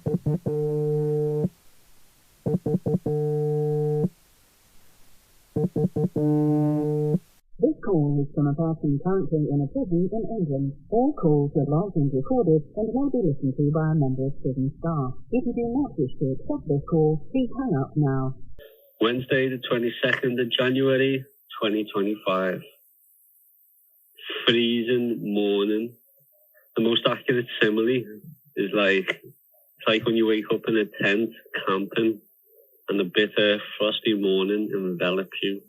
This call is from a person currently in a prison in England. All calls are logged and recorded and may be listened to by a member of prison staff. If you do not wish to accept this call, please hang up now. Wednesday, the 22nd of January, 2025. Freezing morning. The most accurate simile is it's like when you wake up in a tent camping and a bitter, frosty morning envelops you.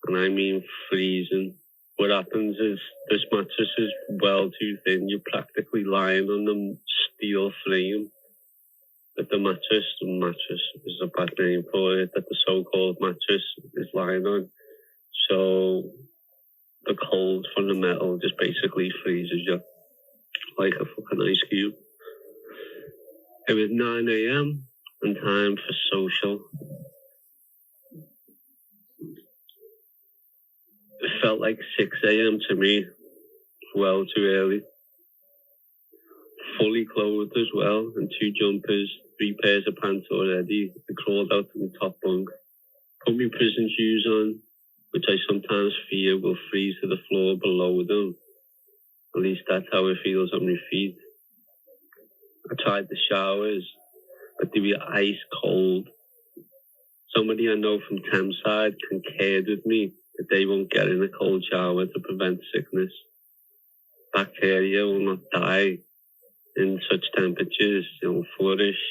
And I mean freezing. What happens is this mattress is well too thin. You're practically lying on the steel frame that the mattress is a bad name for it, that the so-called mattress is lying on. So the cold from the metal just basically freezes you like a fucking ice cube. It was 9 a.m. and time for social. It felt like 6 a.m. to me, well too early. Fully clothed as well, and 2 jumpers, 3 pairs of pants already. I crawled out to the top bunk, put my prison shoes on, which I sometimes fear will freeze to the floor below them. At least that's how it feels on my feet. I tried the showers, but they were ice cold. Somebody I know from Thameside concurred with me that they won't get in a cold shower to prevent sickness. Bacteria will not die in such temperatures, it will flourish.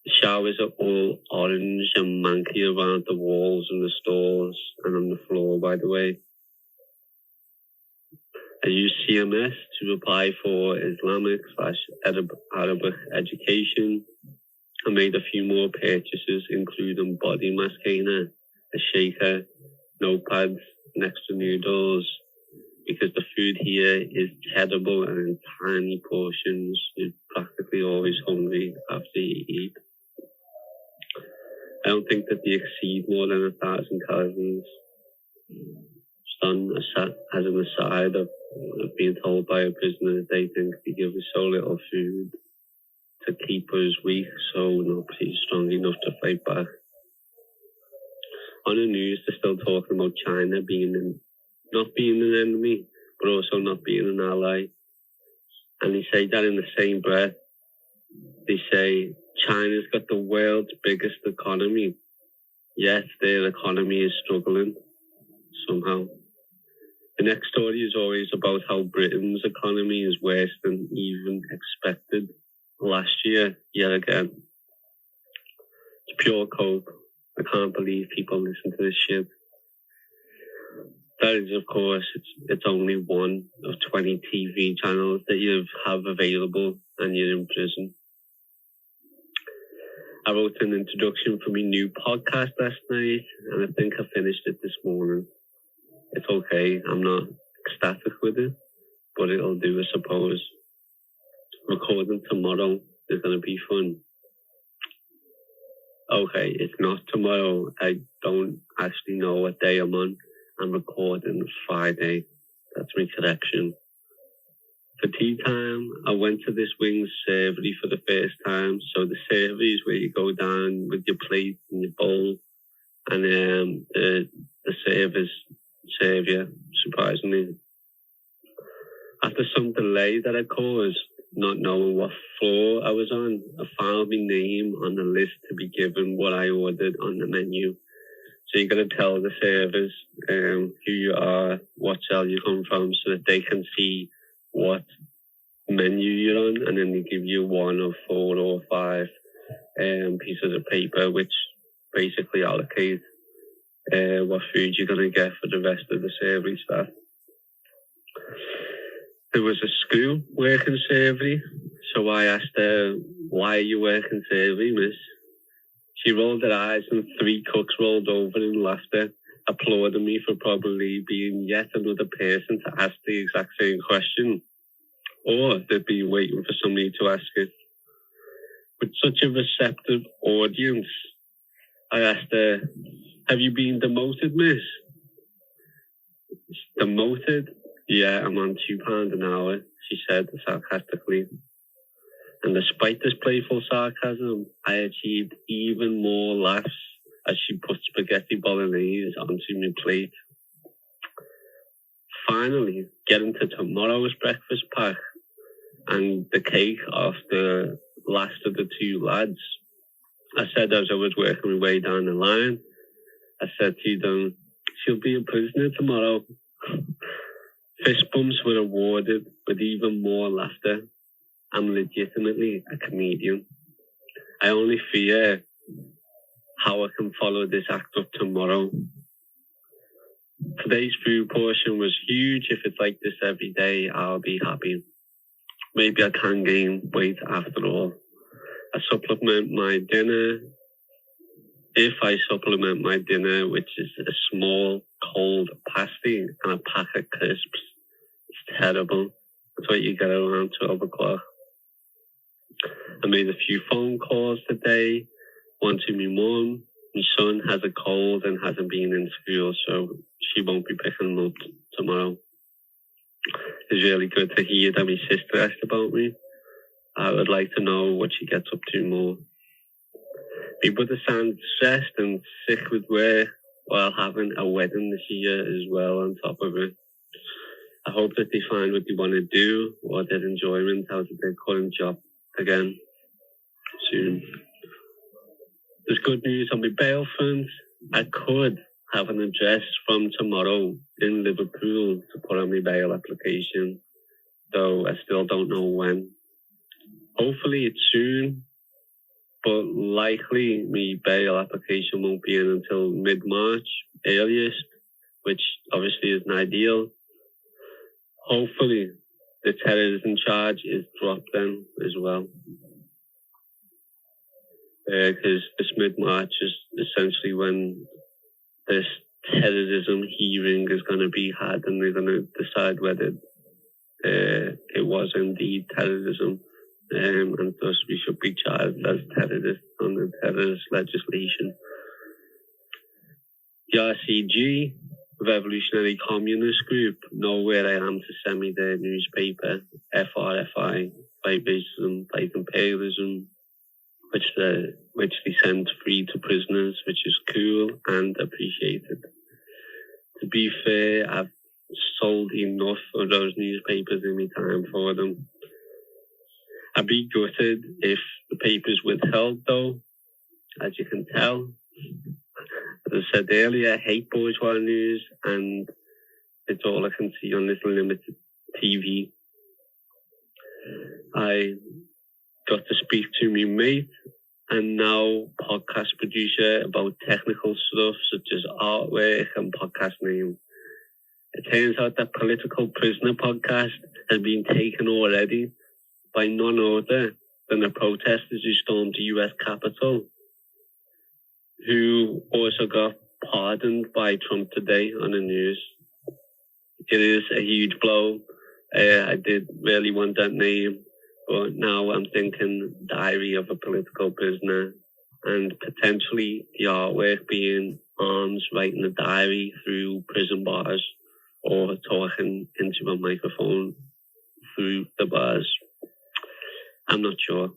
The showers are all orange and manky around the walls and the stalls and on the floor, by the way. I used CMS to apply for Islamic/Arabic education. I made a few more purchases, including body mask cleaner, a shaker, notepads, and extra noodles, because the food here is terrible and in tiny portions. You're practically always hungry after you eat. I don't think that they exceed more than 1,000 calories. Just as an aside of being told by a prisoner that they think they give us so little food to keep us weak, so nobody's strong enough to fight back. On the news, they're still talking about China not being an enemy, but also not being an ally. And they say that in the same breath. They say China's got the world's biggest economy, yet their economy is struggling somehow. The next story is always about how Britain's economy is worse than even expected. Last year, yet again. It's pure coke. I can't believe people listen to this shit. That is, of course, it's only one of 20 TV channels that you have available and you're in prison. I wrote an introduction for my new podcast last night, and I think I finished it this morning. It's okay. I'm not ecstatic with it, but it'll do, I suppose. Recording tomorrow is going to be fun. Okay, it's not tomorrow. I don't actually know what day I'm on. I'm recording Friday. That's my correction. For tea time, I went to this wings servery for the first time. So the servery is where you go down with your plate and your bowl, and the servers serve you, surprisingly. After some delay that I caused, not knowing what floor I was on, I found my name on the list to be given what I ordered on the menu. So you got to tell the servers who you are, what cell you come from, so that they can see what menu you're on, and then they give you 1 of 4 or 5 pieces of paper, which basically allocate what food you're going to get for the rest of the servery staff. There was a school working servery, so I asked her, "Why are you working servery, miss?" She rolled her eyes and 3 cooks rolled over in laughter, applauding me for probably being yet another person to ask the exact same question, or they'd be waiting for somebody to ask it. With such a receptive audience, I asked her, "Have you been demoted, miss?" "Demoted? Yeah, I'm on £2 an hour," she said sarcastically. And despite this playful sarcasm, I achieved even more laughs as she put spaghetti bolognese onto my plate. Finally, getting to tomorrow's breakfast pack and the cake off the last of the two lads, I said as I was working my way down the line, I said to them, she'll be a prisoner tomorrow. Fist bumps were awarded with even more laughter. I'm legitimately a comedian. I only fear how I can follow this act up tomorrow. Today's food portion was huge. If it's like this every day, I'll be happy. Maybe I can gain weight after all. If I supplement my dinner, which is a small cold pasty and a pack of crisps, it's terrible. That's what you get around 12 o'clock. I made a few phone calls today. One to my mum. My son has a cold and hasn't been in school, so she won't be picking him up tomorrow. It's really good to hear that my sister asked about me. I would like to know what she gets up to more. My brother sounds stressed and sick with work while having a wedding this year as well on top of it. I hope that they find what they want to do or their enjoyment out of their current job again soon. There's good news on my bail front. I could have an address from tomorrow in Liverpool to put on my bail application, though I still don't know when. Hopefully it's soon, but likely my bail application won't be in until mid-March, earliest, which obviously isn't ideal. Hopefully the terrorism charge is dropped then as well. Because this mid-March is essentially when this terrorism hearing is going to be had, and they're going to decide whether it was indeed terrorism, and thus we should be charged as terrorists under terrorist legislation. The RCG, Revolutionary Communist Group, know where I am to send me their newspaper, FRFI, Fight Racism, Fight Imperialism, which they send free to prisoners, which is cool and appreciated. To be fair, I've sold enough of those newspapers in my time for them. I'd be gutted if the paper's withheld though, as you can tell. As I said earlier, I hate bourgeois news, and it's all I can see on this limited TV. I got to speak to my mate and now podcast producer about technical stuff such as artwork and podcast name. It turns out that Political Prisoner podcast has been taken already by none other than the protesters who stormed the US Capitol, who also got pardoned by Trump today on the news. It is a huge blow. I did really want that name, but now I'm thinking Diary of a Political Prisoner, and potentially the artwork being arms writing a diary through prison bars or talking into a microphone through the bars. I'm not sure.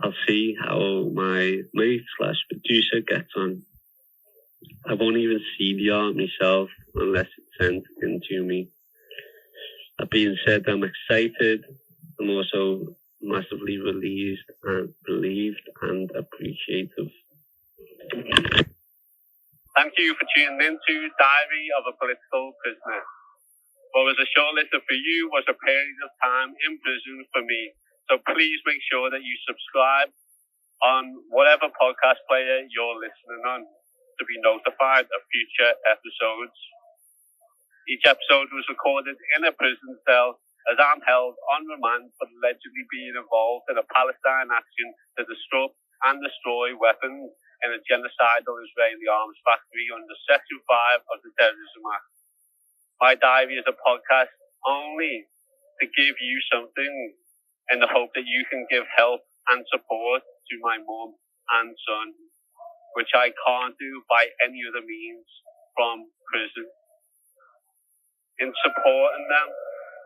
I'll see how my mate / producer gets on. I won't even see the art myself unless it's sent in to me. That being said, I'm excited. I'm also massively relieved and appreciative. Thank you for tuning in to Diary of a Political Prisoner. What was a short letter for you was a period of time in prison for me. So please make sure that you subscribe on whatever podcast player you're listening on to be notified of future episodes. Each episode was recorded in a prison cell as I'm held on remand for allegedly being involved in a Palestine action to disrupt and destroy weapons in a genocidal Israeli arms factory under Section 5 of the Terrorism Act. My diary is a podcast only to give you something in the hope that you can give help and support to my mum and son, which I can't do by any other means from prison. In supporting them,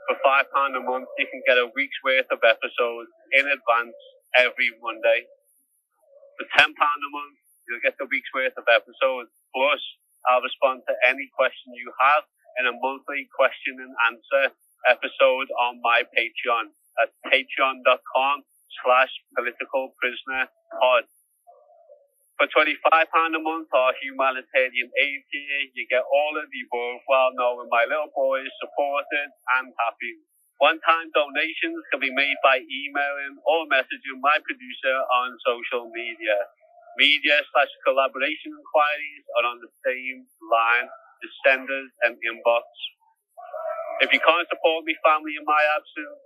For £5 a month, you can get a week's worth of episodes in advance every Monday. For £10 a month, you'll get the week's worth of episodes. Plus, I'll respond to any question you have in a monthly question and answer episode on my Patreon at patreon.com/politicalprisonerpod. For £25 a month or humanitarian aid tier, you get all of the above while knowing my little boy is supported and happy. One-time donations can be made by emailing or messaging my producer on social media. Media/collaboration inquiries are on the same line as senders and inbox. If you can't support me, family, in my absence,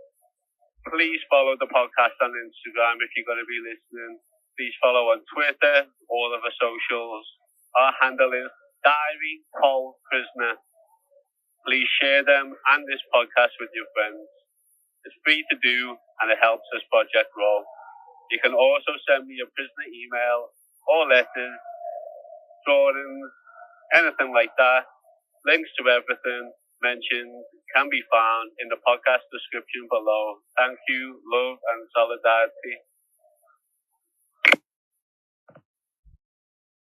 please follow the podcast on Instagram if you're going to be listening. Please follow on Twitter, all of our socials. Our handle is Diary Pol Prisoner. Please share them and this podcast with your friends. It's free to do and it helps this project grow. You can also send me a prisoner email or letters, drawings, anything like that. Links to everything mentioned can be found in the podcast description below. Thank you, love and solidarity.